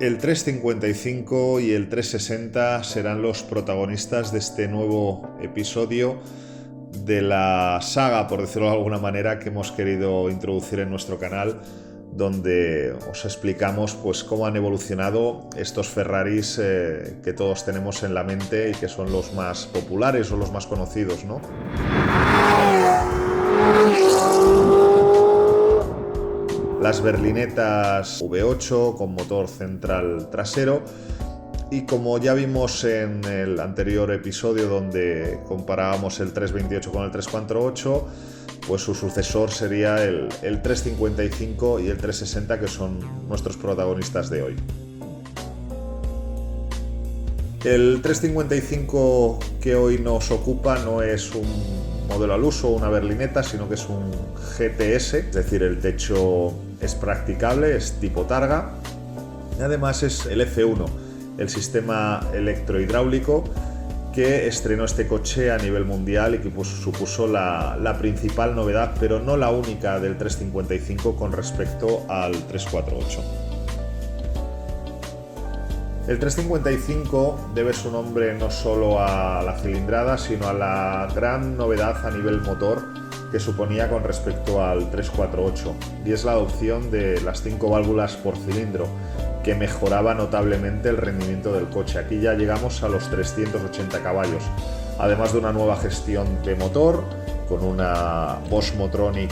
El 355 y el 360 serán los protagonistas de este nuevo episodio de la saga, por decirlo de alguna manera, que hemos querido introducir en nuestro canal, donde os explicamos pues cómo han evolucionado estos Ferraris que todos tenemos en la mente y que son los más populares o los más conocidos, ¿no? Las berlinetas V8 con motor central trasero, y como ya vimos en el anterior episodio donde comparábamos el 328 con el 348, pues su sucesor sería el 355 y el 360, que son nuestros protagonistas de hoy. El 355 que hoy nos ocupa no es un modelo al uso, una berlineta, sino que es un GTS, es decir, el techo es practicable, es tipo targa, y además es el F1, el sistema electrohidráulico que estrenó este coche a nivel mundial y que supuso la principal novedad, pero no la única, del 355 con respecto al 348. El 355 debe su nombre no solo a la cilindrada, sino a la gran novedad a nivel motor que suponía con respecto al 348, y es la adopción de las 5 válvulas por cilindro, que mejoraba notablemente el rendimiento del coche. Aquí ya llegamos a los 380 caballos, además de una nueva gestión de motor con una Bosch Motronic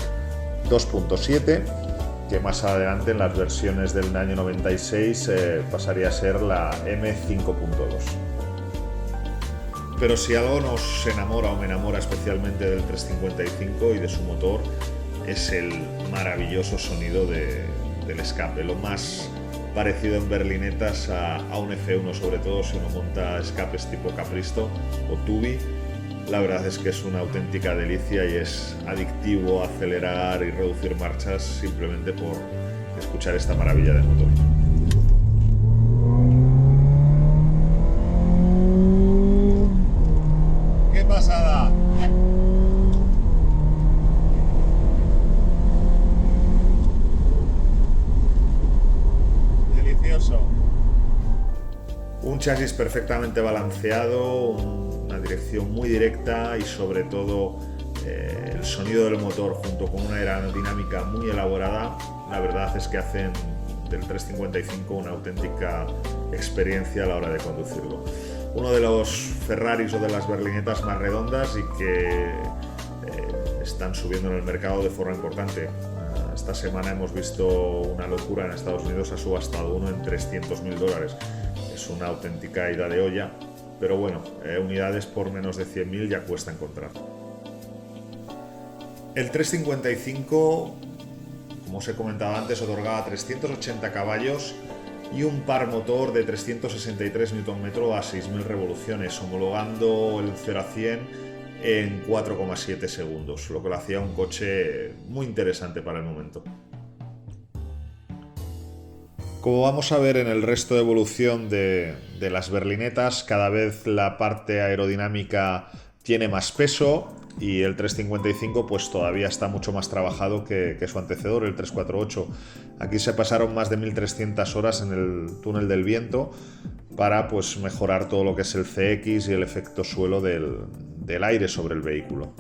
2.7, que más adelante en las versiones del año 96 pasaría a ser la M5.2. Pero si algo nos enamora o me enamora especialmente del 355 y de su motor, es el maravilloso sonido del escape, lo más parecido en berlinetas a un F1, sobre todo si uno monta escapes tipo Capristo o Tubi. La verdad es que es una auténtica delicia y es adictivo acelerar y reducir marchas simplemente por escuchar esta maravilla de motor. ¡Qué pasada! Delicioso. Un chasis perfectamente balanceado, una dirección muy directa y sobre todo el sonido del motor junto con una aerodinámica muy elaborada, la verdad es que hacen del 355 una auténtica experiencia a la hora de conducirlo. Uno de los Ferraris o de las berlinetas más redondas y que están subiendo en el mercado de forma importante. Esta semana hemos visto una locura: en Estados Unidos ha subastado uno en $300.000. Es una auténtica ida de olla, pero bueno, unidades por menos de 100.000 ya cuesta encontrar. El 355, como os he comentado antes, otorgaba 380 caballos y un par motor de 363 Nm a 6.000 revoluciones, homologando el 0 a 100 en 4,7 segundos, lo que lo hacía un coche muy interesante para el momento. Como vamos a ver en el resto de evolución de las berlinetas, cada vez la parte aerodinámica tiene más peso y el 355 pues todavía está mucho más trabajado que su antecedor, el 348. Aquí se pasaron más de 1.300 horas en el túnel del viento para pues mejorar todo lo que es el CX y el efecto suelo del aire sobre el vehículo.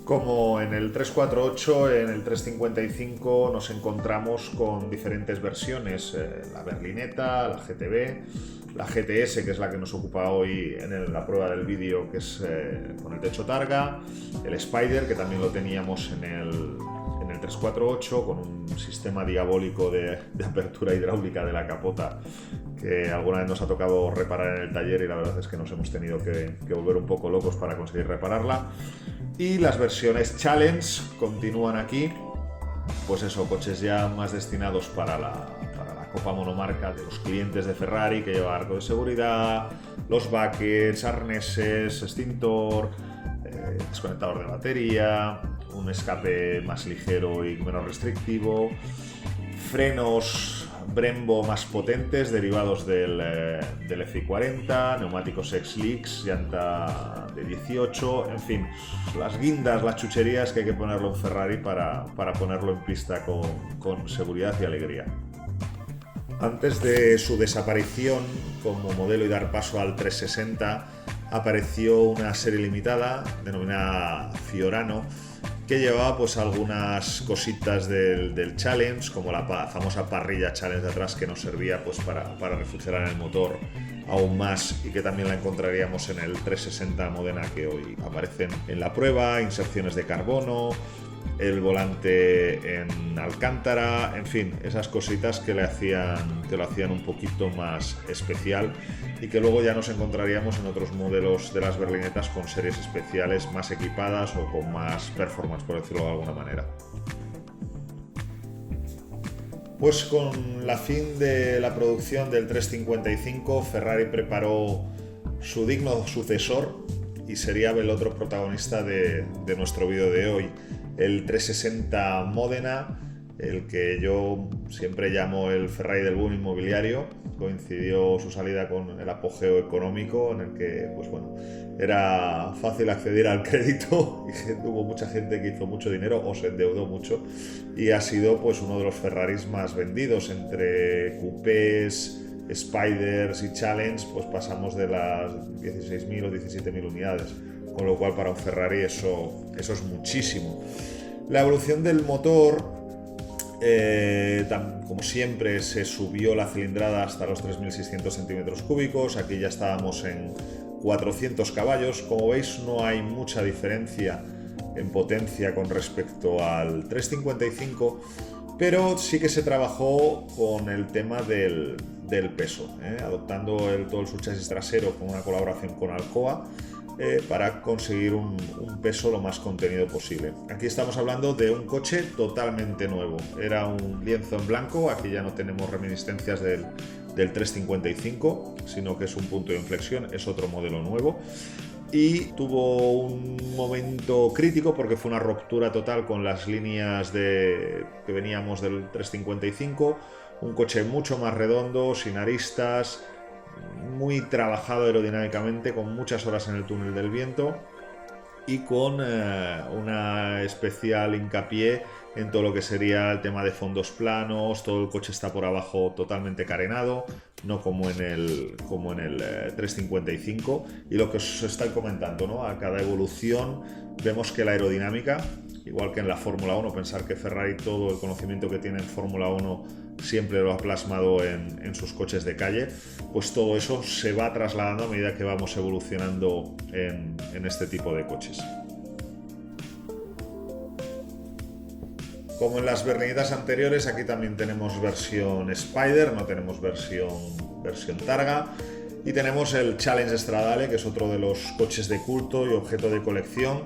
Como en el 348, en el 355 nos encontramos con diferentes versiones: la berlineta, la GTB, la GTS, que es la que nos ocupa hoy en la prueba del vídeo, que es con el techo targa, el Spider, que también lo teníamos en el 348 con un sistema diabólico de apertura hidráulica de la capota que alguna vez nos ha tocado reparar en el taller, y la verdad es que nos hemos tenido que volver un poco locos para conseguir repararla. Y las versiones Challenge continúan aquí, pues eso, coches ya más destinados para la copa monomarca de los clientes de Ferrari, que lleva arco de seguridad, los buckets, arneses, extintor, desconectador de batería, un escape más ligero y menos restrictivo, frenos Brembo más potentes derivados del F40, neumáticos X-Leaks, llanta de 18, en fin, las guindas, las chucherías que hay que ponerle a un Ferrari para ponerlo en pista con seguridad y alegría. Antes de su desaparición como modelo y dar paso al 360, apareció una serie limitada denominada Fiorano, que llevaba pues algunas cositas del Challenge, como la famosa parrilla Challenge de atrás, que nos servía pues para refrigerar el motor aún más, y que también la encontraríamos en el 360 Modena que hoy aparecen en la prueba, inserciones de carbono, el volante en alcántara, en fin, esas cositas que lo hacían un poquito más especial, y que luego ya nos encontraríamos en otros modelos de las berlinetas con series especiales más equipadas o con más performance, por decirlo de alguna manera. Pues con la fin de la producción del 355, Ferrari preparó su digno sucesor y sería el otro protagonista de nuestro vídeo de hoy, el 360 Modena, el que yo siempre llamo el Ferrari del boom inmobiliario. Coincidió su salida con el apogeo económico, en el que pues bueno, era fácil acceder al crédito y hubo mucha gente que hizo mucho dinero o se endeudó mucho, y ha sido pues uno de los Ferraris más vendidos. Entre coupés, Spiders y Challenge pues pasamos de las 16.000 o 17.000 unidades, con lo cual para un Ferrari eso es muchísimo. La evolución del motor, como siempre, se subió la cilindrada hasta los 3.600 centímetros cúbicos. Aquí ya estábamos en 400 caballos. Como veis, no hay mucha diferencia en potencia con respecto al 355, pero sí que se trabajó con el tema del peso, adoptando todo el subchasis trasero con una colaboración con Alcoa, para conseguir un peso lo más contenido posible. Aquí estamos hablando de un coche totalmente nuevo, era un lienzo en blanco. Aquí ya no tenemos reminiscencias del 355, sino que es un punto de inflexión, es otro modelo nuevo, y tuvo un momento crítico porque fue una ruptura total con las líneas que veníamos del 355, un coche mucho más redondo, sin aristas, muy trabajado aerodinámicamente, con muchas horas en el túnel del viento y con una especial hincapié en todo lo que sería el tema de fondos planos. Todo el coche está por abajo totalmente carenado, no como en el 355. Y lo que os estoy comentando, ¿no? A cada evolución vemos que la aerodinámica, igual que en la Fórmula 1, pensar que Ferrari todo el conocimiento que tiene en Fórmula 1 siempre lo ha plasmado en sus coches de calle, pues todo eso se va trasladando a medida que vamos evolucionando en este tipo de coches. Como en las berlinetas anteriores, aquí también tenemos versión Spider, no tenemos versión Targa, y tenemos el Challenge Stradale, que es otro de los coches de culto y objeto de colección,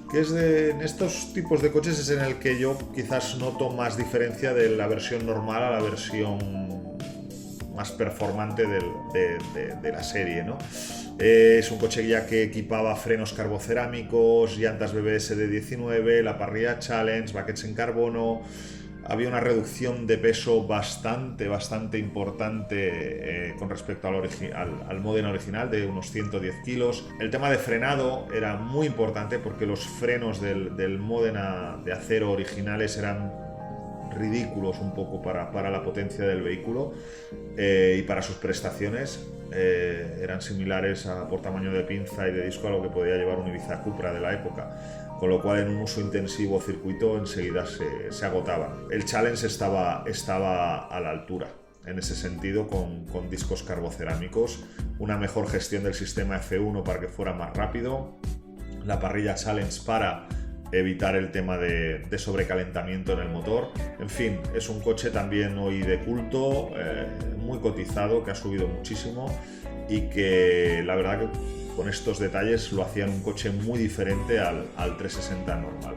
que en estos tipos de coches es en el que yo quizás noto más diferencia de la versión normal a la versión más performante de la serie, ¿no? Es un coche ya que equipaba frenos carbocerámicos, llantas BBS de 19, la parrilla Challenge, buckets en carbono. Había una reducción de peso bastante importante con respecto al Modena original, de unos 110 kilos. El tema de frenado era muy importante porque los frenos del Modena de acero originales eran ridículos un poco para la potencia del vehículo, y para sus prestaciones. Eran similares por tamaño de pinza y de disco a lo que podía llevar un Ibiza Cupra de la época, con lo cual en un uso intensivo circuito enseguida se agotaban. El Challenge estaba a la altura en ese sentido, con discos carbocerámicos, una mejor gestión del sistema F1 para que fuera más rápido, la parrilla Challenge para evitar el tema de sobrecalentamiento en el motor. En fin, es un coche también hoy de culto, muy cotizado, que ha subido muchísimo, y que la verdad que con estos detalles lo hacían un coche muy diferente al 360 normal.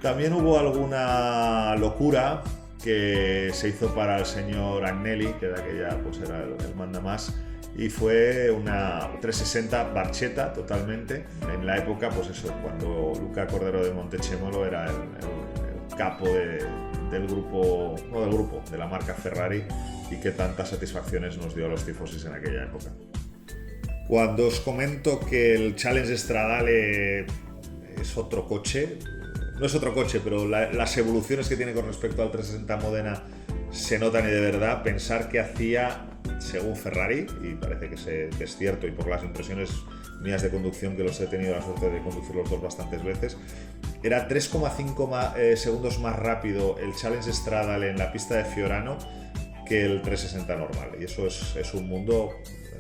También hubo alguna locura que se hizo para el señor Agnelli, que de aquella pues era el mandamás, y fue una 360 Barchetta totalmente. En la época, pues eso, cuando Luca Cordero de Montechemolo era el capo de la marca Ferrari, y qué tantas satisfacciones nos dio a los tifosis en aquella época. Cuando os comento que el Challenge Stradale es otro coche, no es otro coche, pero las evoluciones que tiene con respecto al 360 Modena se notan, y de verdad pensar que hacía, según Ferrari, y parece que es cierto, y por las impresiones mías de conducción, que los he tenido la suerte de conducir los dos bastantes veces, era 3,5 segundos más rápido el Challenge Stradale en la pista de Fiorano que el 360 normal, y eso es un mundo,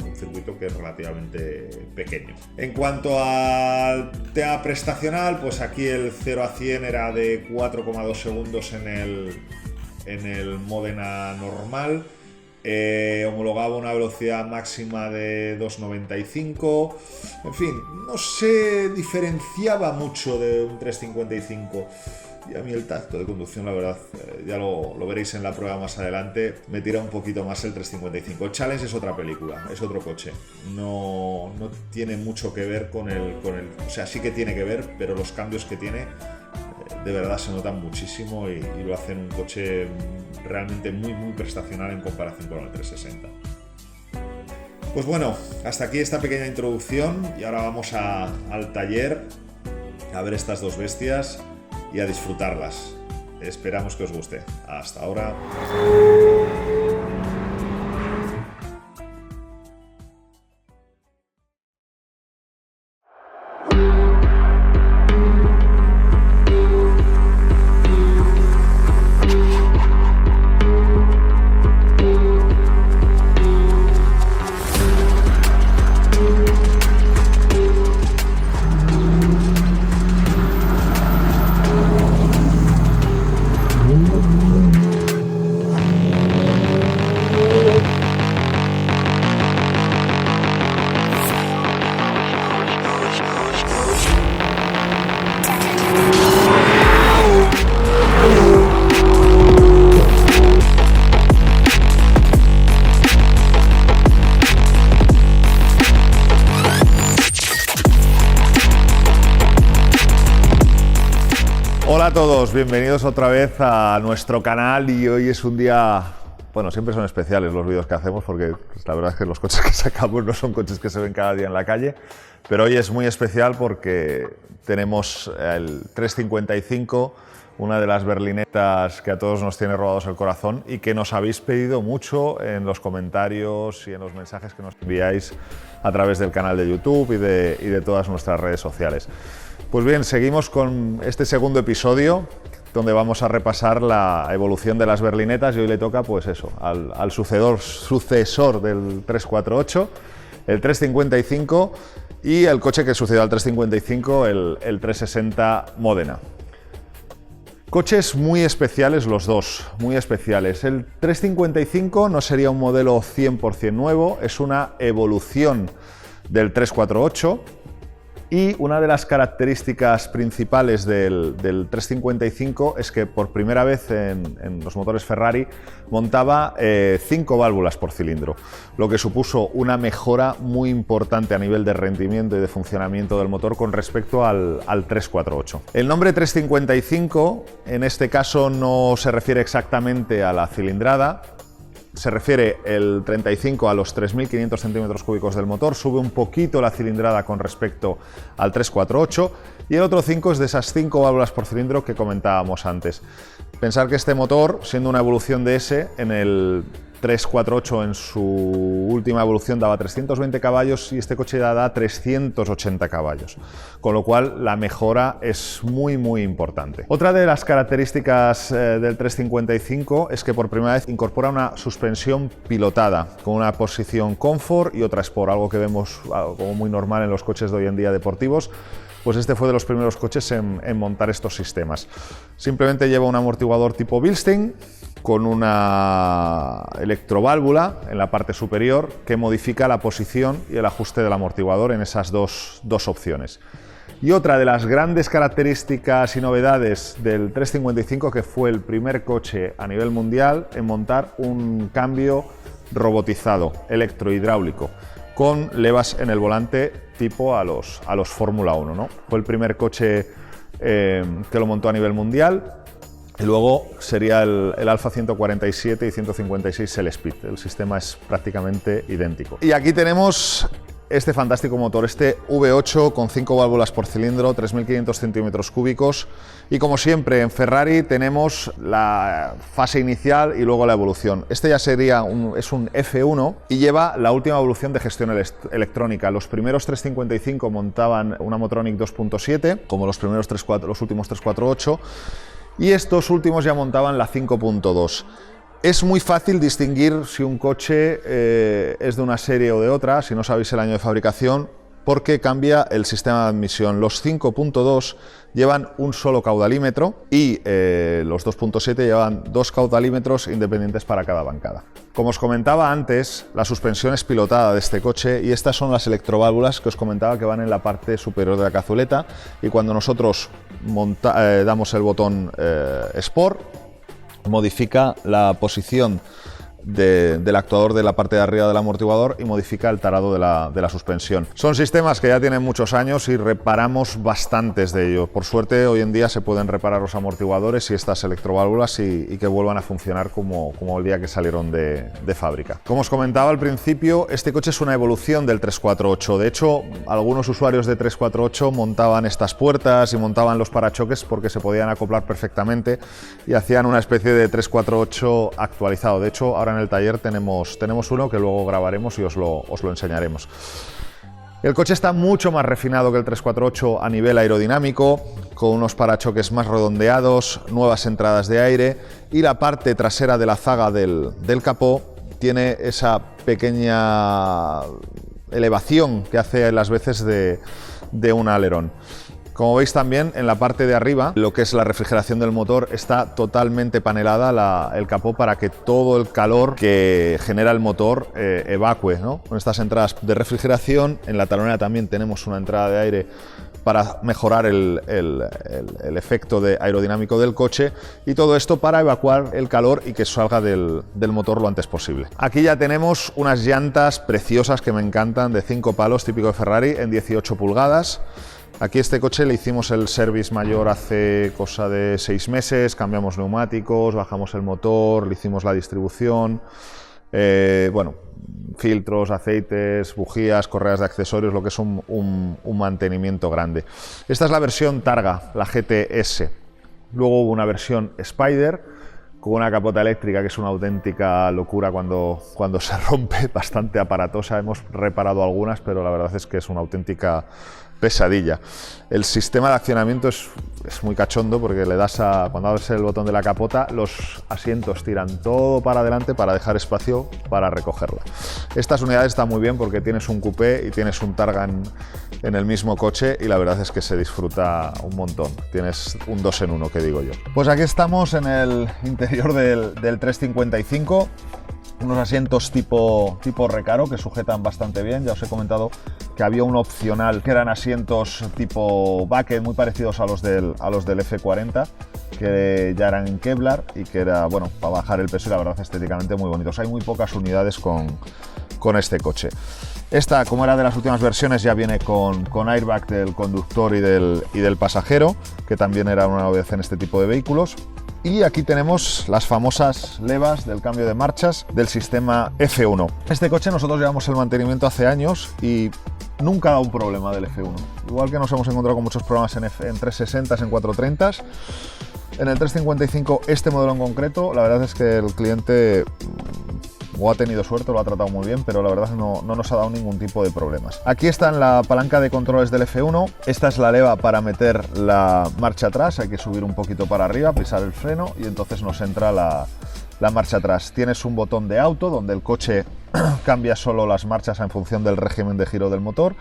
un circuito que es relativamente pequeño. En cuanto al tema prestacional, pues aquí el 0 a 100 era de 4,2 segundos en el Modena normal. Homologaba una velocidad máxima de 2,95. En fin, no se diferenciaba mucho de un 355. Y a mí el tacto de conducción, la verdad, ya lo veréis en la prueba más adelante, me tira un poquito más el 355. El Challenge es otra película, es otro coche. No tiene mucho que ver con el... O sea, sí que tiene que ver, pero los cambios que tiene de verdad se notan muchísimo y lo hacen un coche realmente muy, muy prestacional en comparación con el 360. Pues bueno, hasta aquí esta pequeña introducción y ahora vamos al taller a ver estas dos bestias y a disfrutarlas. Esperamos que os guste. Hasta ahora. Hola a todos, bienvenidos otra vez a nuestro canal y hoy es un día, bueno, siempre son especiales los vídeos que hacemos porque pues, la verdad es que los coches que sacamos no son coches que se ven cada día en la calle, pero hoy es muy especial porque tenemos el 355, una de las berlinetas que a todos nos tiene robados el corazón y que nos habéis pedido mucho en los comentarios y en los mensajes que nos enviáis a través del canal de YouTube y de todas nuestras redes sociales. Pues bien, seguimos con este segundo episodio donde vamos a repasar la evolución de las berlinetas y hoy le toca pues eso, al sucesor del 348, el 355 y el coche que sucedió al 355, el 360 Modena. Coches muy especiales los dos, muy especiales. El 355 no sería un modelo 100% nuevo, es una evolución del 348. Y una de las características principales del 355 es que por primera vez en los motores Ferrari montaba 5 válvulas por cilindro, lo que supuso una mejora muy importante a nivel de rendimiento y de funcionamiento del motor con respecto al 348. El nombre 355 en este caso no se refiere exactamente a la cilindrada, se refiere el 35 a los 3.500 centímetros cúbicos del motor, sube un poquito la cilindrada con respecto al 348 y el otro 5 es de esas 5 válvulas por cilindro que comentábamos antes. Pensar que este motor, siendo una evolución de ese, en el 348 en su última evolución daba 320 caballos y este coche ya da 380 caballos, con lo cual la mejora es muy muy importante. Otra de las características del 355 es que por primera vez incorpora una suspensión pilotada con una posición Comfort y otra Sport, algo que vemos como muy normal en los coches de hoy en día deportivos. Pues este fue de los primeros coches en montar estos sistemas. Simplemente lleva un amortiguador tipo Bilstein con una electroválvula en la parte superior que modifica la posición y el ajuste del amortiguador en esas dos opciones. Y otra de las grandes características y novedades del 355 que fue el primer coche a nivel mundial en montar un cambio robotizado, electrohidráulico, con levas en el volante tipo a los Fórmula 1, ¿no? Fue el primer coche que lo montó a nivel mundial. Y luego sería el Alfa 147 y 156 Cell-Speed. El sistema es prácticamente idéntico. Y aquí tenemos este fantástico motor, este V8 con 5 válvulas por cilindro, 3.500 centímetros cúbicos. Y como siempre en Ferrari tenemos la fase inicial y luego la evolución. Este ya sería es un F1 y lleva la última evolución de gestión electrónica. Los primeros 355 montaban una Motronic 2.7, como los últimos 348. Y estos últimos ya montaban la 5.2. Es muy fácil distinguir si un coche es de una serie o de otra, si no sabéis el año de fabricación, porque cambia el sistema de admisión. Los 5.2 llevan un solo caudalímetro y los 2.7 llevan 2 caudalímetros independientes para cada bancada. Como os comentaba antes, la suspensión es pilotada de este coche y estas son las electroválvulas que os comentaba que van en la parte superior de la cazuleta, y cuando nosotros damos el botón Sport, modifica la posición del actuador de la parte de arriba del amortiguador y modifica el tarado de la suspensión. Son sistemas que ya tienen muchos años y reparamos bastantes de ellos. Por suerte hoy en día se pueden reparar los amortiguadores y estas electroválvulas y que vuelvan a funcionar como el día que salieron de fábrica. Como os comentaba al principio, este coche es una evolución del 348. De hecho, algunos usuarios de 348 montaban estas puertas y montaban los parachoques porque se podían acoplar perfectamente y hacían una especie de 348 actualizado. De hecho, ahora en el taller tenemos uno que luego grabaremos y os lo enseñaremos. El coche está mucho más refinado que el 348 a nivel aerodinámico, con unos parachoques más redondeados, nuevas entradas de aire, y la parte trasera de la zaga del capó tiene esa pequeña elevación que hace las veces de un alerón. Como veis también en la parte de arriba, lo que es la refrigeración del motor, está totalmente panelada el capó para que todo el calor que genera el motor evacue, ¿no? Con estas entradas de refrigeración. En la talonera también tenemos una entrada de aire para mejorar el efecto aerodinámico del coche, y todo esto para evacuar el calor y que salga del motor lo antes posible. Aquí ya tenemos unas llantas preciosas que me encantan, de 5 palos, típico de Ferrari, en 18 pulgadas. Aquí este coche le hicimos el service mayor hace cosa de 6 meses, cambiamos neumáticos, bajamos el motor, le hicimos la distribución, bueno, filtros, aceites, bujías, correas de accesorios, lo que es un mantenimiento grande. Esta es la versión Targa, la GTS. Luego hubo una versión Spider con una capota eléctrica que es una auténtica locura cuando se rompe, bastante aparatosa. Hemos reparado algunas, pero la verdad es que es una auténtica pesadilla. El sistema de accionamiento es muy cachondo porque cuando abres el botón de la capota, los asientos tiran todo para adelante para dejar espacio para recogerla. Estas unidades están muy bien porque tienes un coupé y tienes un Targa en el mismo coche, y la verdad es que se disfruta un montón. Tienes un 2 en 1, que digo yo. Pues aquí estamos en el interior del 355. Unos asientos tipo recaro que sujetan bastante bien. Ya os he comentado que había un opcional que eran asientos tipo bucket, muy parecidos a los del F40, que ya eran en Kevlar y que era, bueno, para bajar el peso, y la verdad estéticamente muy bonitos. Hay muy pocas unidades con este coche. Esta, como era de las últimas versiones, ya viene con airbag del conductor y del pasajero, que también era una novedad en este tipo de vehículos. Y aquí tenemos las famosas levas del cambio de marchas del sistema F1. Este coche nosotros llevamos el mantenimiento hace años y nunca ha dado un problema del F1. Igual que nos hemos encontrado con muchos problemas en 360s, en 430s, en el 355 este modelo en concreto, la verdad es que el cliente o ha tenido suerte, lo ha tratado muy bien, pero la verdad no nos ha dado ningún tipo de problemas. Aquí está la palanca de controles del F1. Esta es la leva para meter la marcha atrás. Hay que subir un poquito para arriba, pisar el freno y entonces nos entra la marcha atrás. Tienes un botón de auto donde el coche cambia solo las marchas en función del régimen de giro del motor,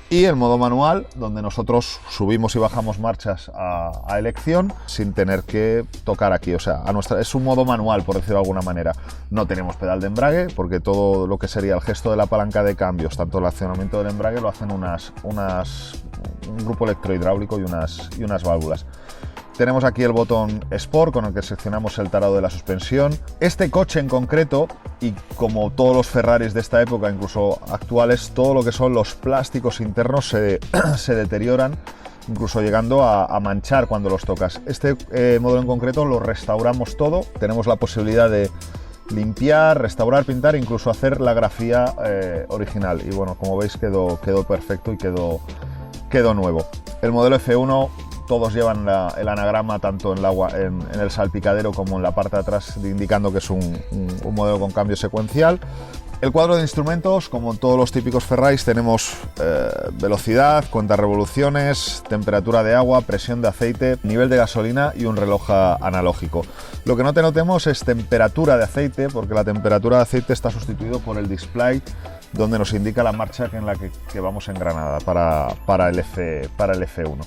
y el modo manual, donde nosotros subimos y bajamos marchas a elección sin tener que tocar aquí. O sea, es un modo manual, por decirlo de alguna manera. No tenemos pedal de embrague porque todo lo que sería el gesto de la palanca de cambios, tanto el accionamiento del embrague, lo hacen un grupo electrohidráulico y unas válvulas. Tenemos aquí el botón Sport con el que seleccionamos el tarado de la suspensión. Este coche en concreto, y como todos los Ferraris de esta época, incluso actuales, todo lo que son los plásticos internos se deterioran incluso llegando a manchar cuando los tocas. Este modelo en concreto lo restauramos todo, tenemos la posibilidad de limpiar, restaurar, pintar e incluso hacer la grafía original. Y bueno, como veis quedó perfecto y quedó nuevo. El modelo F1, todos llevan el anagrama tanto en el salpicadero como en la parte de atrás, indicando que es un modelo con cambio secuencial. El cuadro de instrumentos, como en todos los típicos Ferraris, tenemos velocidad, cuenta revoluciones, temperatura de agua, presión de aceite, nivel de gasolina y un reloj analógico. Lo que no te notemos es temperatura de aceite, porque la temperatura de aceite está sustituido por el display donde nos indica la marcha en la que vamos en Granada para el F1.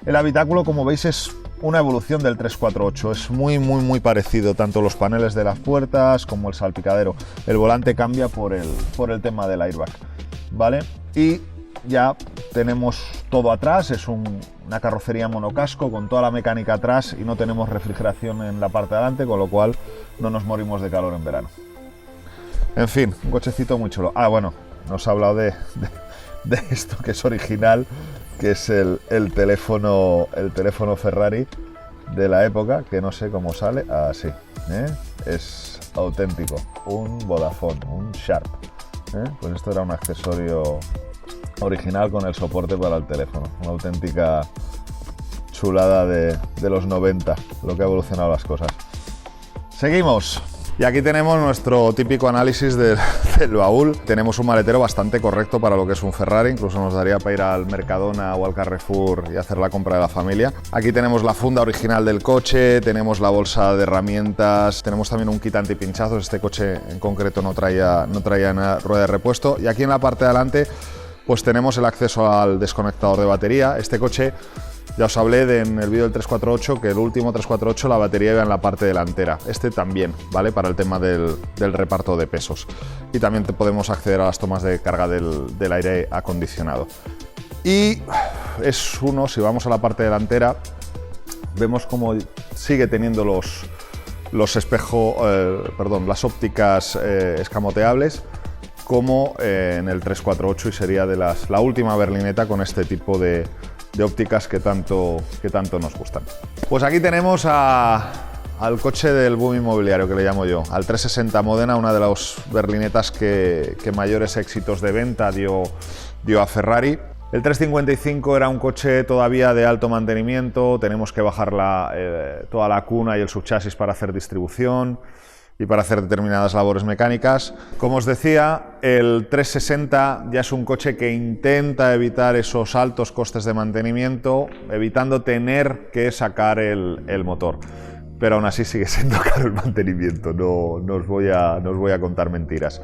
El habitáculo, como veis, es una evolución del 348, es muy parecido, tanto los paneles de las puertas como el salpicadero. El volante cambia por el tema del airbag, ¿vale? Y ya tenemos todo atrás, es una carrocería monocasco con toda la mecánica atrás y no tenemos refrigeración en la parte de adelante, con lo cual no nos morimos de calor en verano. En fin, un cochecito muy chulo. Ah, bueno, nos ha hablado de esto que es original, que es el teléfono Ferrari de la época, que no sé cómo sale, así, es auténtico, un Vodafone, un Sharp, pues esto era un accesorio original con el soporte para el teléfono, una auténtica chulada de los 90, lo que ha evolucionado las cosas. Seguimos. Y aquí tenemos nuestro típico análisis del baúl. Tenemos un maletero bastante correcto para lo que es un Ferrari, incluso nos daría para ir al Mercadona o al Carrefour y hacer la compra de la familia. Aquí tenemos la funda original del coche, tenemos la bolsa de herramientas, tenemos también un kit antipinchazos. Este coche en concreto no traía nada, rueda de repuesto. Y aquí en la parte de adelante pues tenemos el acceso al desconectador de batería. Este coche, ya os hablé en el vídeo del 348 que el último 348 la batería iba en la parte delantera. Este también, ¿vale? Para el tema del reparto de pesos. Y también podemos acceder a las tomas de carga del aire acondicionado. Y es si vamos a la parte delantera, vemos como sigue teniendo las ópticas escamoteables, como en el 348, y sería la última berlineta con este tipo de ópticas que tanto nos gustan. Pues aquí tenemos al coche del boom inmobiliario, que le llamo yo, al 360 Modena, una de las berlinetas que mayores éxitos de venta dio a Ferrari. El 355 era un coche todavía de alto mantenimiento, tenemos que bajar toda la cuna y el subchasis para hacer distribución y para hacer determinadas labores mecánicas. Como os decía, el 360 ya es un coche que intenta evitar esos altos costes de mantenimiento, evitando tener que sacar el motor. Pero aún así sigue siendo caro el mantenimiento, no os voy a contar mentiras.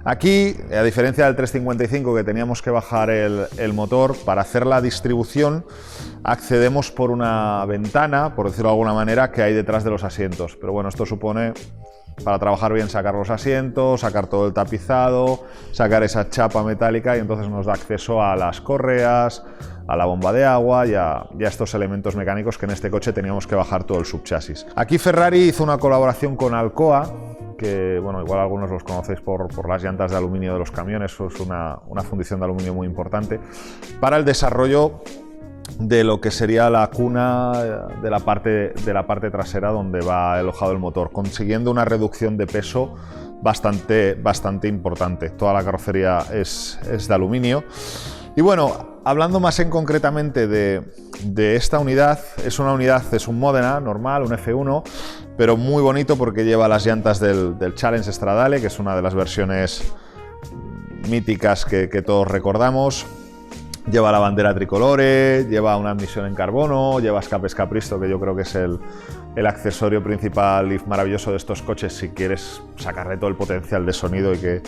Aquí, a diferencia del 355, que teníamos que bajar el motor, para hacer la distribución accedemos por una ventana, por decirlo de alguna manera, que hay detrás de los asientos. Pero bueno, esto supone, para trabajar bien, sacar los asientos, sacar todo el tapizado, sacar esa chapa metálica, y entonces nos da acceso a las correas, a la bomba de agua y a estos elementos mecánicos que en este coche teníamos que bajar todo el subchasis. Aquí Ferrari hizo una colaboración con Alcoa, que bueno, igual algunos los conocéis por las llantas de aluminio de los camiones, es una fundición de aluminio muy importante, para el desarrollo de lo que sería la cuna de la parte trasera donde va alojado el motor, consiguiendo una reducción de peso bastante importante. Toda la carrocería es de aluminio. Y bueno, hablando más concretamente de esta unidad, es un Modena normal, un F1, pero muy bonito porque lleva las llantas del Challenge Stradale, que es una de las versiones míticas que todos recordamos. Lleva la bandera tricolore, lleva una admisión en carbono, lleva escapes Capristo, que yo creo que es el accesorio principal y maravilloso de estos coches si quieres sacarle todo el potencial de sonido y que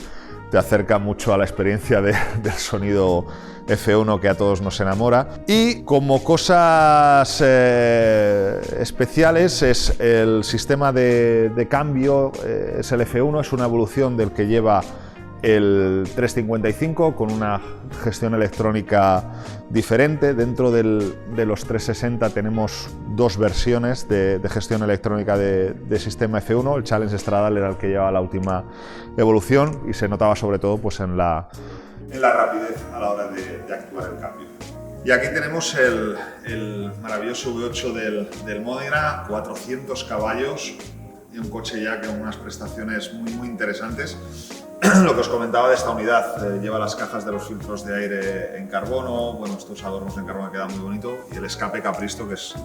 te acerca mucho a la experiencia del sonido F1 que a todos nos enamora. Y como cosas especiales es el sistema de cambio, es el F1, es una evolución del que lleva el 355 con una gestión electrónica diferente. Dentro de los 360 tenemos dos versiones de gestión electrónica de sistema F1. El Challenge Stradale era el que llevaba la última evolución y se notaba sobre todo pues en la rapidez a la hora de actuar el cambio. Y aquí tenemos el maravilloso V8 del Modena, 400 caballos y un coche ya con unas prestaciones muy interesantes. Lo que os comentaba de esta unidad, lleva las cajas de los filtros de aire en carbono, bueno, estos adornos en carbono quedan muy bonito, y el escape Capristo, que es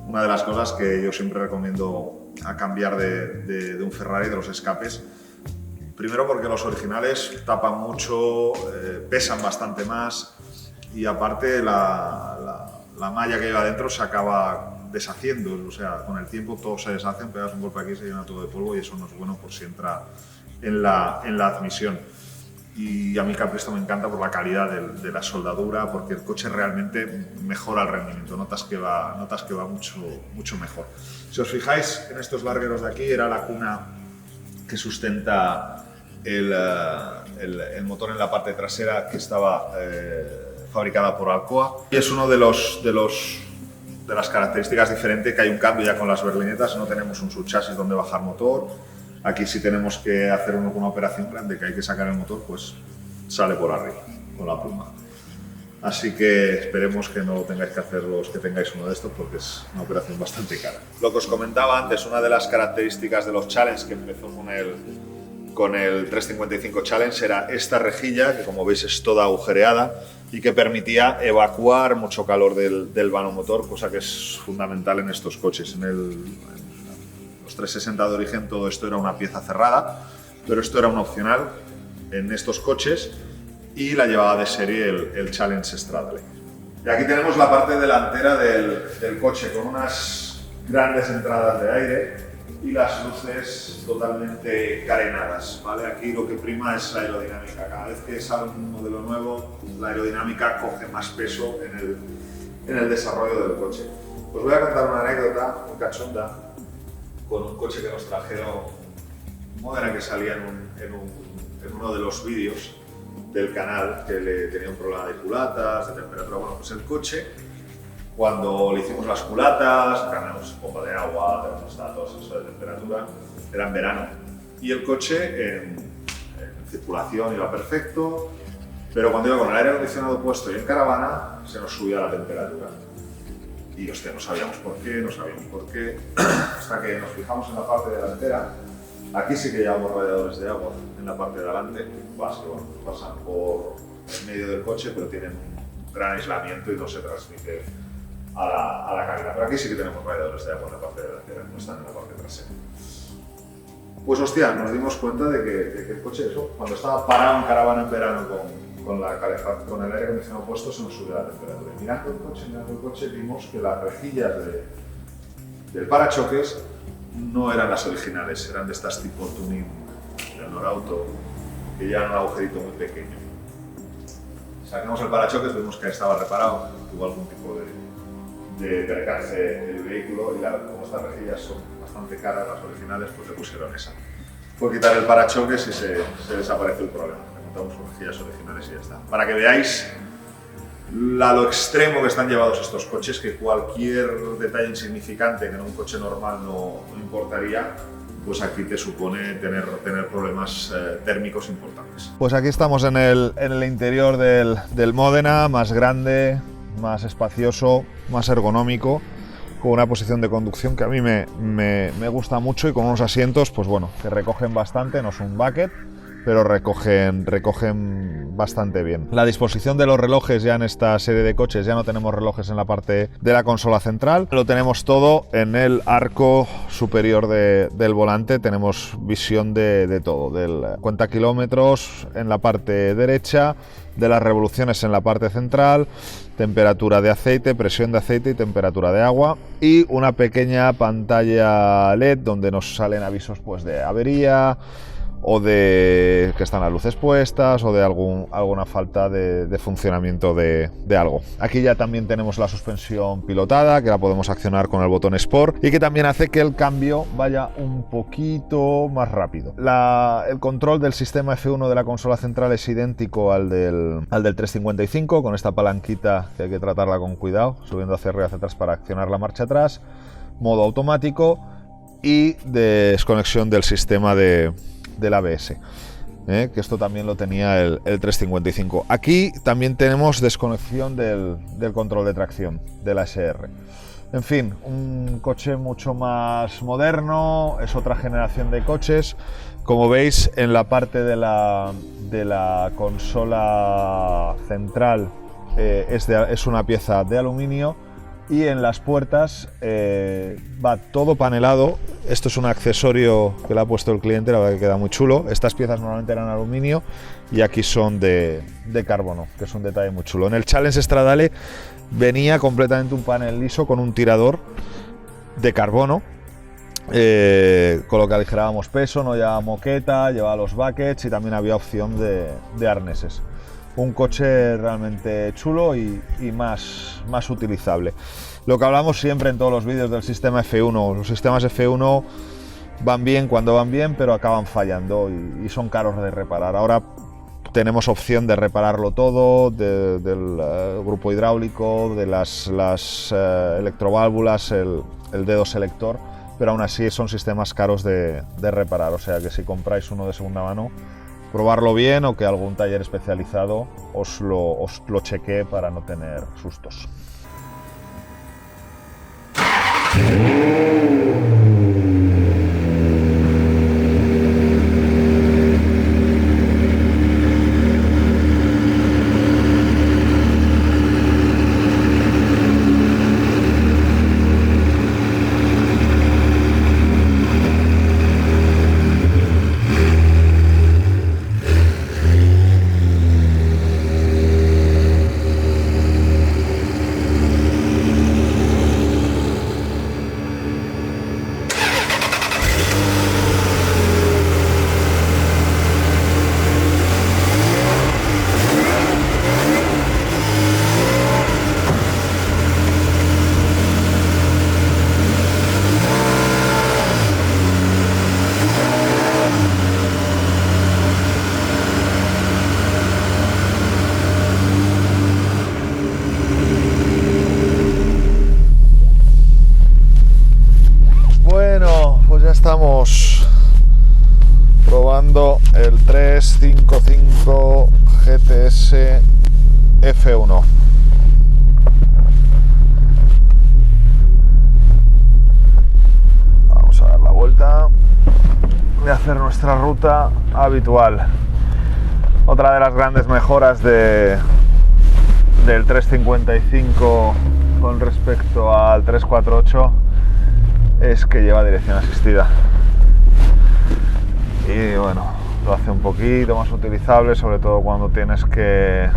una de las cosas que yo siempre recomiendo a cambiar de un Ferrari, de los escapes. Primero porque los originales tapan mucho, pesan bastante más, y aparte la malla que lleva dentro se acaba deshaciendo, o sea, con el tiempo todo se deshace, pegas un golpe aquí y se llena todo de polvo, y eso no es bueno por si entra en la admisión. Y a mí Capristo me encanta por la calidad de la soldadura, porque el coche realmente mejora el rendimiento, notas que va mucho mejor. Si os fijáis en estos largueros de aquí, era la cuna que sustenta el motor en la parte trasera, que estaba fabricada por Alcoa, y es uno de las características diferentes, que hay un cambio ya con las berlinetas, no tenemos un subchasis donde bajar motor. Aquí si tenemos que hacer una operación grande que hay que sacar el motor, pues sale por arriba con la pluma. Así que esperemos que no lo tengáis que hacer los que tengáis uno de estos, porque es una operación bastante cara. Lo que os comentaba antes, una de las características de los Challenge que empezó con el 355 Challenge era esta rejilla, que como veis es toda agujereada y que permitía evacuar mucho calor del vano motor, cosa que es fundamental en estos coches. Los 360 de origen todo esto era una pieza cerrada, pero esto era un opcional en estos coches, y la llevaba de serie el Challenge Stradale. Y aquí tenemos la parte delantera del coche, con unas grandes entradas de aire y las luces totalmente carenadas, ¿vale? Aquí lo que prima es la aerodinámica. Cada vez que sale un modelo nuevo, la aerodinámica coge más peso en el desarrollo del coche. Os voy a contar una anécdota muy cachonda con un coche que nos trajeron, un Modena que salía en uno de los vídeos del canal, que tenía un problema de culatas, de temperatura. Bueno, pues el coche, cuando le hicimos las culatas, cambiamos pompa de agua, termostatos, eso de temperatura, era en verano, y el coche en circulación iba perfecto, pero cuando iba con el aire acondicionado puesto y en caravana, se nos subía la temperatura. Y hostia, no sabíamos por qué, hasta que nos fijamos en la parte delantera. Aquí sí que llevamos radiadores de agua en la parte de delante, pasan por el medio del coche, pero tienen un gran aislamiento y no se transmite a la cabina. Pero aquí sí que tenemos radiadores de agua en la parte delantera, no están en la parte trasera. Pues hostia, nos dimos cuenta de que el coche, eso, cuando estaba parado en caravana en verano con el aire acondicionado puesto, se nos sube la temperatura. Y mirando el coche vimos que las rejillas del parachoques no eran las originales, eran de estas tipo tuning del Norauto, que llevan un agujerito muy pequeño. Sacamos el parachoques, vimos que estaba reparado, tuvo algún tipo de percance el vehículo, y como estas rejillas son bastante caras, las originales, pues le pusieron esa. Fue quitar el parachoques y se desapareció el problema. Le montamos rejillas originales y ya está. Para que veáis a lo extremo que están llevados estos coches, que cualquier detalle insignificante que en un coche normal no importaría, pues aquí te supone tener problemas térmicos importantes. Pues aquí estamos en el interior del Modena, más grande, más espacioso, más ergonómico, con una posición de conducción que a mí me gusta mucho, y con unos asientos, pues bueno, que recogen bastante, no es un bucket, pero recogen bastante bien. La disposición de los relojes, ya en esta serie de coches ya no tenemos relojes en la parte de la consola central, lo tenemos todo en el arco superior del volante. Tenemos visión de todo, del cuenta kilómetros en la parte derecha, de las revoluciones en la parte central, temperatura de aceite, presión de aceite y temperatura de agua, y una pequeña pantalla LED donde nos salen avisos pues de avería, o de que están las luces puestas, o de alguna falta de funcionamiento de algo. Aquí ya también tenemos la suspensión pilotada, que la podemos accionar con el botón Sport, y que también hace que el cambio vaya un poquito más rápido. El control del sistema F1 de la consola central es idéntico al del 355, con esta palanquita que hay que tratarla con cuidado, subiendo hacia arriba y hacia atrás para accionar la marcha atrás, modo automático y desconexión del sistema del ABS. que esto también lo tenía el 355. Aquí también tenemos desconexión del control de tracción de la SR. En fin, un coche mucho más moderno, es otra generación de coches. Como veis, en la parte de la consola central es una pieza de aluminio, y en las puertas va todo panelado. Esto es un accesorio que le ha puesto el cliente, la verdad que queda muy chulo. Estas piezas normalmente eran aluminio y aquí son de carbono, que es un detalle muy chulo. En el Challenge Stradale venía completamente un panel liso con un tirador de carbono, con lo que aligerábamos peso, no llevaba moqueta, llevaba los buckets y también había opción de arneses. Un coche realmente chulo y más utilizable. Lo que hablamos siempre en todos los vídeos del sistema F1, los sistemas F1 van bien cuando van bien, pero acaban fallando y son caros de reparar. Ahora tenemos opción de repararlo todo, del grupo hidráulico, de las electroválvulas, el dedo selector, pero aún así son sistemas caros de reparar, o sea que si compráis uno de segunda mano, probarlo bien, o que algún taller especializado os lo chequee para no tener sustos. Estamos probando el 355 GTS F1. Vamos a dar la vuelta y hacer nuestra ruta habitual. Otra de las grandes mejoras del 355 con respecto al 348 es que lleva dirección asistida, y bueno, lo hace un poquito más utilizable, sobre todo cuando tienes que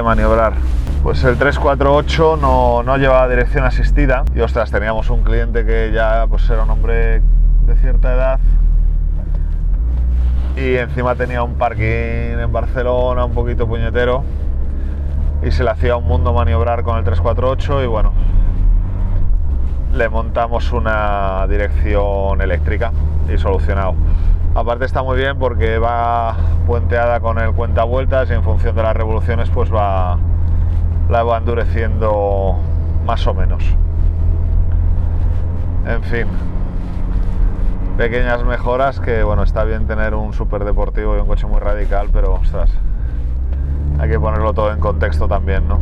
maniobrar. Pues el 348 no llevaba dirección asistida, y ostras, teníamos un cliente que ya pues era un hombre de cierta edad y encima tenía un parking en Barcelona un poquito puñetero, y se le hacía un mundo maniobrar con el 348, y bueno, le montamos una dirección eléctrica y solucionado. Aparte está muy bien porque va puenteada con el cuentavueltas, y en función de las revoluciones pues la va endureciendo más o menos. En fin, pequeñas mejoras que, bueno, está bien tener un superdeportivo y un coche muy radical, pero ostras, hay que ponerlo todo en contexto también, ¿no?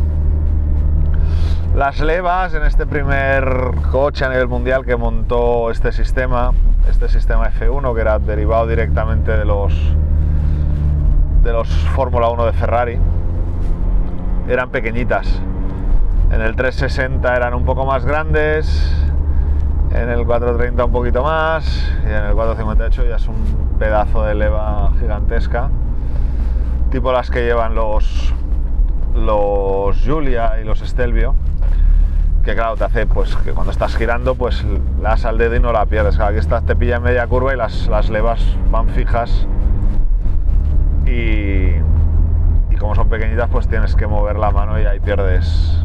Las levas en este primer coche a nivel mundial que montó este sistema F1, que era derivado directamente de los Fórmula 1 de Ferrari, eran pequeñitas. En el 360 eran un poco más grandes, en el 430 un poquito más, y en el 458 ya es un pedazo de leva gigantesca, tipo las que llevan los Giulia y los Stelvio, que claro, te hace pues que cuando estás girando pues la das al dedo y no la pierdes. Claro, aquí te pilla en media curva y las levas van fijas, y como son pequeñitas pues tienes que mover la mano y ahí pierdes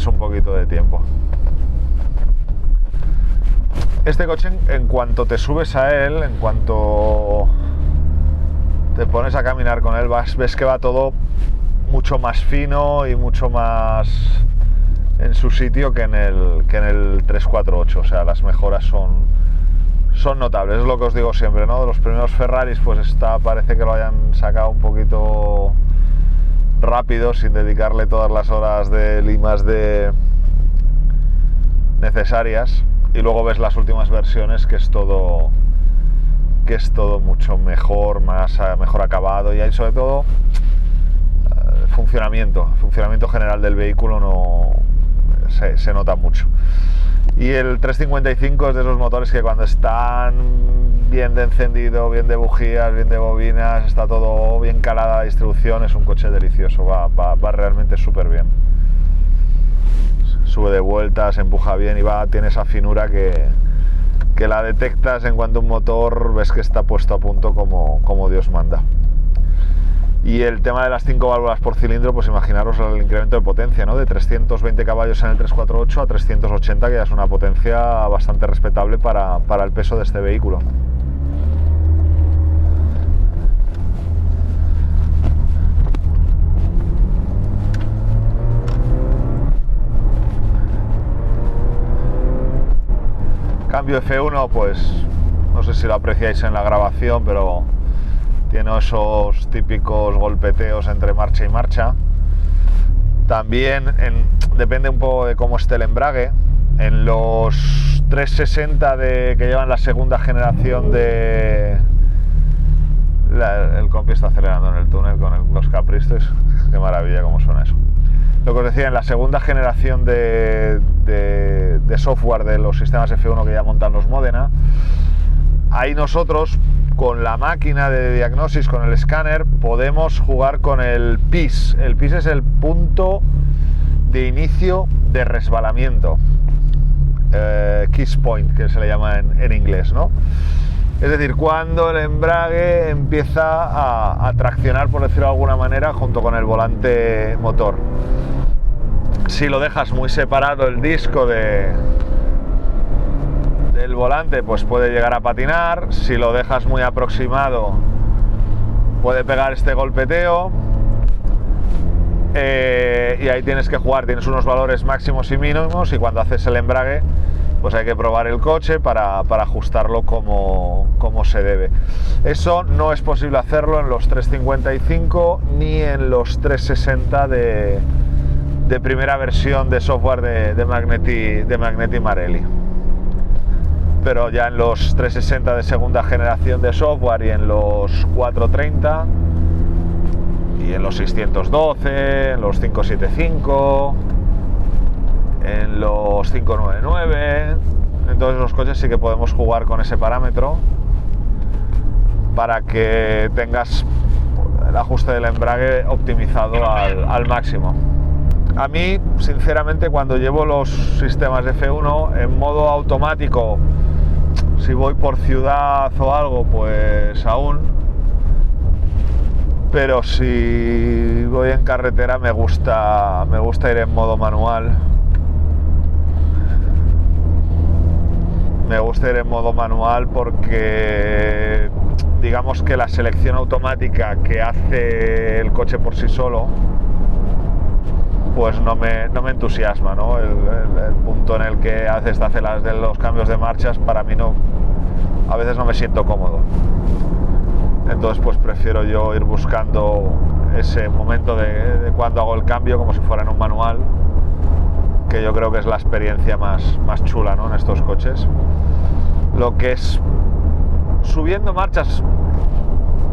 un poquito de tiempo. Este coche, en cuanto te subes a él, en cuanto te pones a caminar con él, ves que va todo mucho más fino y mucho más en su sitio que en el 348, o sea, las mejoras son notables, es lo que os digo siempre, ¿no? De los primeros Ferraris, pues parece que lo hayan sacado un poquito rápido, sin dedicarle todas las horas de limas necesarias, y luego ves las últimas versiones que es todo mucho mejor, mejor acabado, y hay sobre todo funcionamiento general del vehículo se nota mucho. Y el 355 es de esos motores que cuando están bien de encendido, bien de bujías, bien de bobinas, está todo bien calada la distribución, es un coche delicioso, va realmente súper bien. Sube de vueltas, empuja bien y tiene esa finura que la detectas en cuanto un motor ves que está puesto a punto como Dios manda. Y el tema de las 5 válvulas por cilindro, pues imaginaros el incremento de potencia, ¿no? De 320 caballos en el 348 a 380, que ya es una potencia bastante respetable para el peso de este vehículo. Cambio F1, pues no sé si lo apreciáis en la grabación, pero tiene esos típicos golpeteos entre marcha y marcha. También depende un poco de cómo esté el embrague. En los 360 que llevan la segunda generación el compi está acelerando en el túnel con los Capristos. Qué maravilla cómo suena eso. Lo que os decía, en la segunda generación de software de los sistemas F1 que ya montan los Modena, ahí nosotros con la máquina de diagnosis, con el escáner, podemos jugar con el PIS. El PIS es el punto de inicio de resbalamiento, kiss point, que se le llama en inglés, ¿no? Es decir, cuando el embrague empieza a traccionar, por decirlo de alguna manera, junto con el volante motor. Si lo dejas muy separado el disco del volante, pues puede llegar a patinar. Si lo dejas muy aproximado, puede pegar este golpeteo. Y ahí tienes que jugar, tienes unos valores máximos y mínimos, y cuando haces el embrague, pues hay que probar el coche para ajustarlo como se debe. Eso no es posible hacerlo en los 355 ni en los 360 de primera versión de software de Magneti Marelli. Pero ya en los 360 de segunda generación de software y en los 430 y en los 612, en los 575, en los 599, entonces los coches sí que podemos jugar con ese parámetro para que tengas el ajuste del embrague optimizado al máximo. A mí, sinceramente, cuando llevo los sistemas de F1 en modo automático, si voy por ciudad o algo, pues aún, pero si voy en carretera me gusta ir en modo manual. Me gusta ir en modo manual porque digamos que la selección automática que hace el coche por sí solo, pues no me entusiasma, ¿no? El punto en el que hace los cambios de marchas, para mí a veces no me siento cómodo. Entonces pues prefiero yo ir buscando ese momento de cuando hago el cambio como si fuera en un manual, que yo creo que es la experiencia más chula, ¿no? En estos coches. Lo que es subiendo marchas,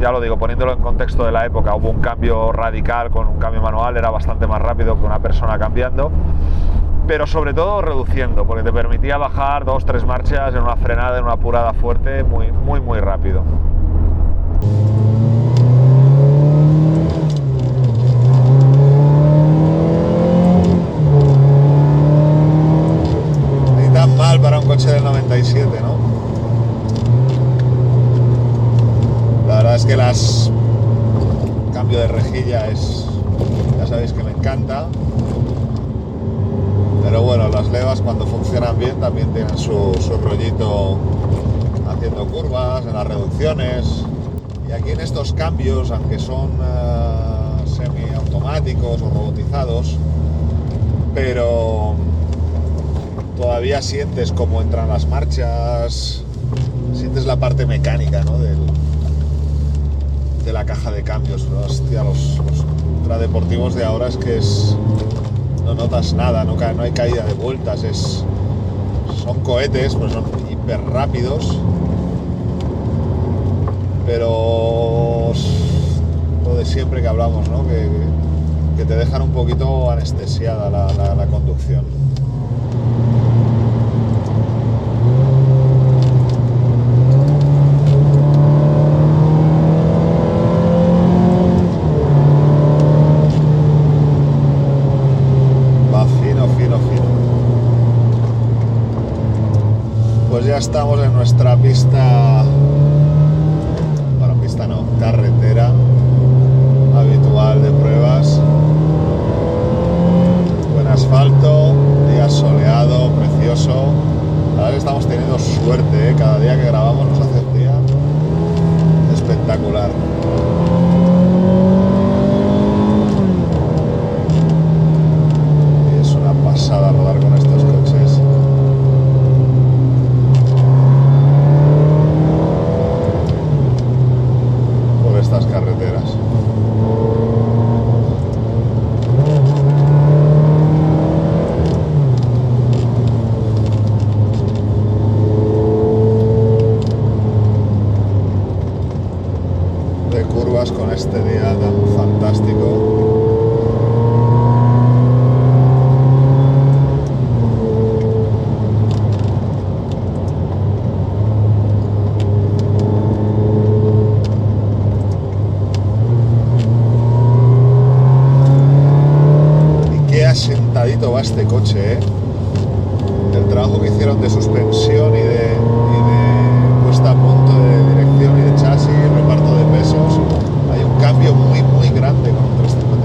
ya lo digo, poniéndolo en contexto de la época, hubo un cambio radical con un cambio manual, era bastante más rápido que una persona cambiando, pero sobre todo reduciendo, porque te permitía bajar 2-3 marchas en una frenada, en una apurada fuerte, muy rápido. Ni tan mal para un coche del 97, ¿no? La verdad es que cambio de rejilla ya sabéis que me encanta, pero bueno, las levas cuando funcionan bien también tienen su rollito haciendo curvas, en las reducciones, y aquí en estos cambios, aunque son semiautomáticos o robotizados, pero todavía sientes cómo entran las marchas, sientes la parte mecánica, ¿no? de la caja de cambios, ¿no? Hostia, los ultradeportivos de ahora es que no notas nada, no hay caída de vueltas, son cohetes, pues son hiper rápidos, pero lo de siempre que hablamos, ¿no? Que te dejan un poquito anestesiada la conducción. Pues ya estamos en nuestra pista, bueno, pista no, carretera habitual de pruebas. Buen asfalto, día soleado, precioso. La verdad que estamos teniendo suerte, ¿eh? Cada día que grabamos nos hace un día espectacular. Y es una pasada rodar con estos coches. Estas carreteras. De curvas con este día tan fantástico. Asentadito va este coche, ¿eh? El trabajo que hicieron de suspensión y de puesta a punto de dirección y de chasis, reparto de pesos, hay un cambio muy grande con un 350.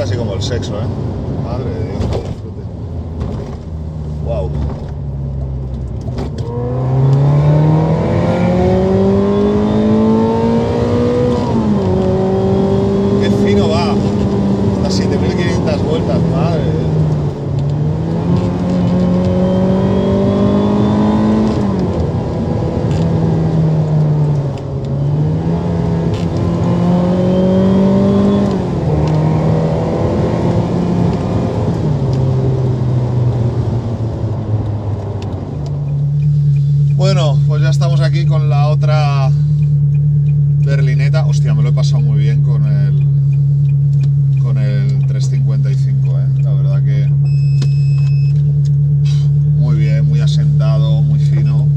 casi como el sexo, ¿eh? Madre de Dios, qué disfrute. Wow. Qué fino va. Hasta 7500 vueltas, madre de Dios. Bueno, pues ya estamos aquí con la otra berlineta. Hostia, me lo he pasado muy bien con el 355, La verdad que muy bien, muy asentado, muy fino.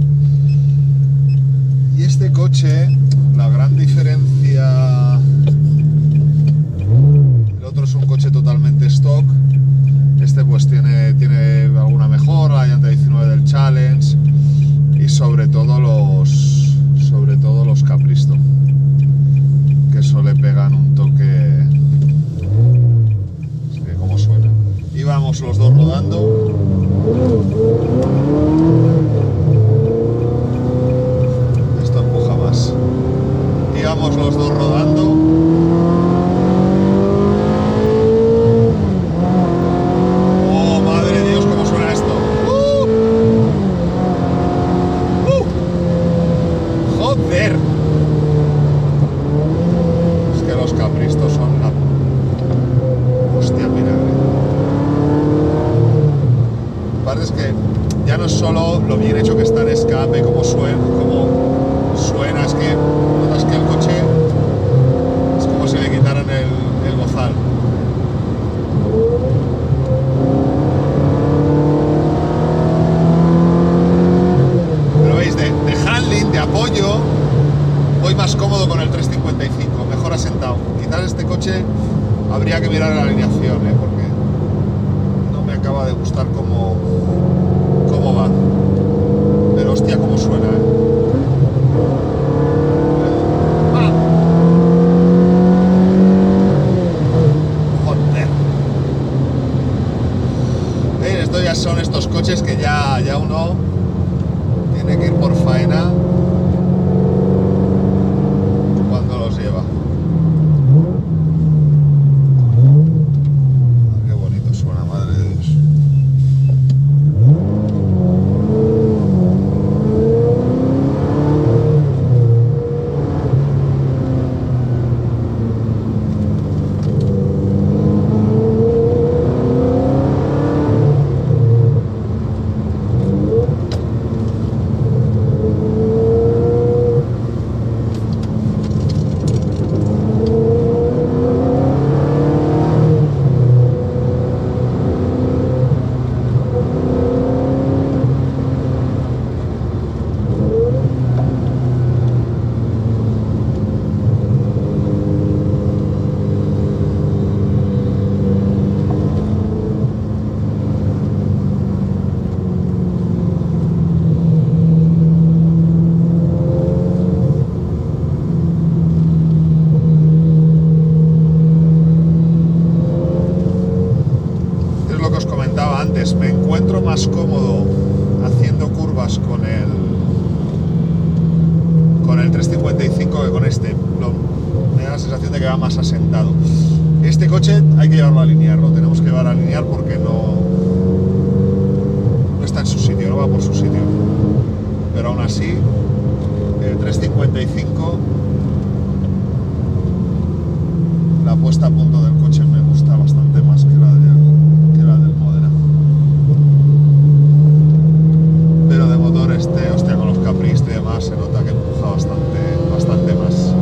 Y este coche, la gran diferencia, el otro es un coche totalmente stock. Este pues tiene alguna mejora, la llanta 19 del Challenge. Y sobre todo los Capristo, que eso le pegan un toque. Es que cómo suena. Íbamos los dos rodando. Esto empuja más. Íbamos los dos rodando. Oh, madre de Dios, cómo suena esto. Joder. Es que los Capristos son la hostia vinagre. Aparte es que ya no es solo lo bien hecho que está en escape, como suena, es que notas que el coche es como si le quitaran el bozal. Pero veis, de handling, de apoyo, voy más cómodo con el 355, mejor asentado. Quizás este coche habría que mirar la alineación, porque no me acaba de gustar cómo va. Pero hostia, cómo suena, Joder. Esto ya son estos coches que ya uno tiene que ir por faena cuando los lleva. Qué bonito suena, madre de Dios. Me encuentro más cómodo haciendo curvas con el 355 que con este. Me da la sensación de que va más asentado. Este coche hay que llevarlo a alinear, lo tenemos que llevar a alinear porque no está en su sitio, no va por su sitio. Pero aún así, el 355, la puesta a punto del coche me gusta bastante más que la del Modena. Pero de motor hostia, con los Capristo y demás se nota que empuja bastante más.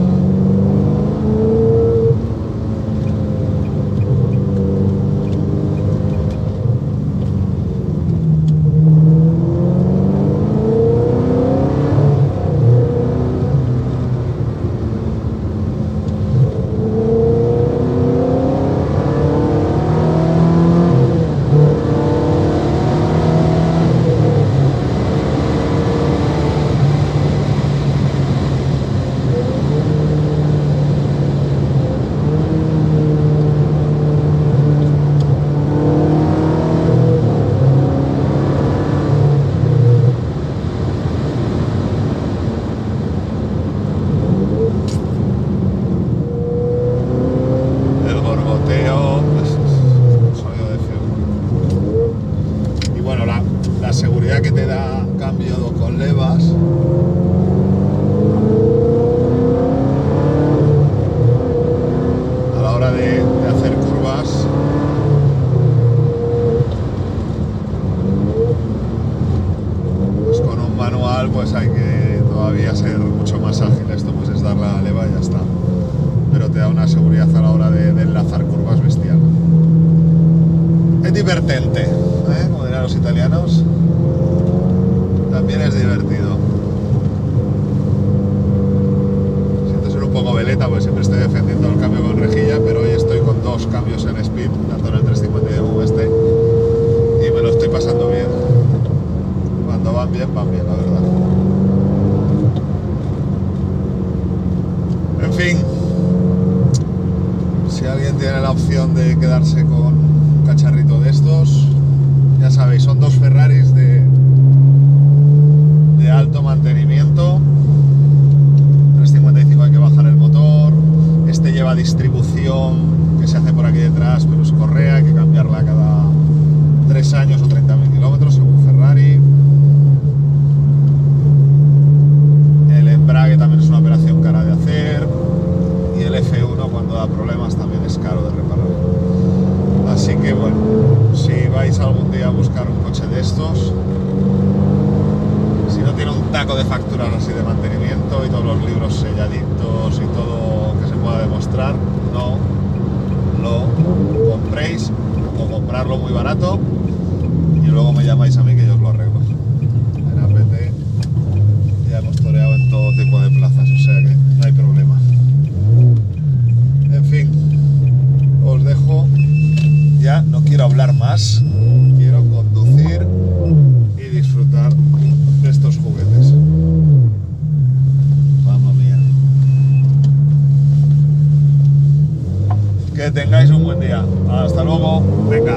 hora de enlazar curvas bestial. Es divertente, ¿eh? Como dirán los italianos. También es divertido. Siento ser un poco veleta porque siempre estoy defendiendo el cambio con rejilla, pero hoy estoy con 2 cambios en speed, tanto en el 350 como este, y me lo estoy pasando bien. Cuando van bien, la verdad. En fin, si alguien tiene la opción de quedarse con un cacharrito de estos, ya sabéis, son 2 Ferraris de alto mantenimiento. 355 hay que bajar el motor, este lleva distribución que se hace por aquí detrás, pero es correa, hay que cambiarla cada 3 años o 30.000 kilómetros según Ferrari. El embrague también es una operación cara de hacer, y el F1 cuando da problemas también es caro de reparar. Así que bueno, si vais algún día a buscar un coche de estos, si no tiene un taco de facturas así de mantenimiento y todos los libros selladitos y todo que se pueda demostrar, no lo compréis, o comprarlo muy barato y luego me llamáis a mí que yo os lo arreglo. En APT ya hemos toreado en todo tipo de plazas, o sea que no hay problema. En fin, os dejo, ya no quiero hablar más, quiero conducir y disfrutar de estos juguetes. Mamma mía. Que tengáis un buen día. Hasta luego. Venga.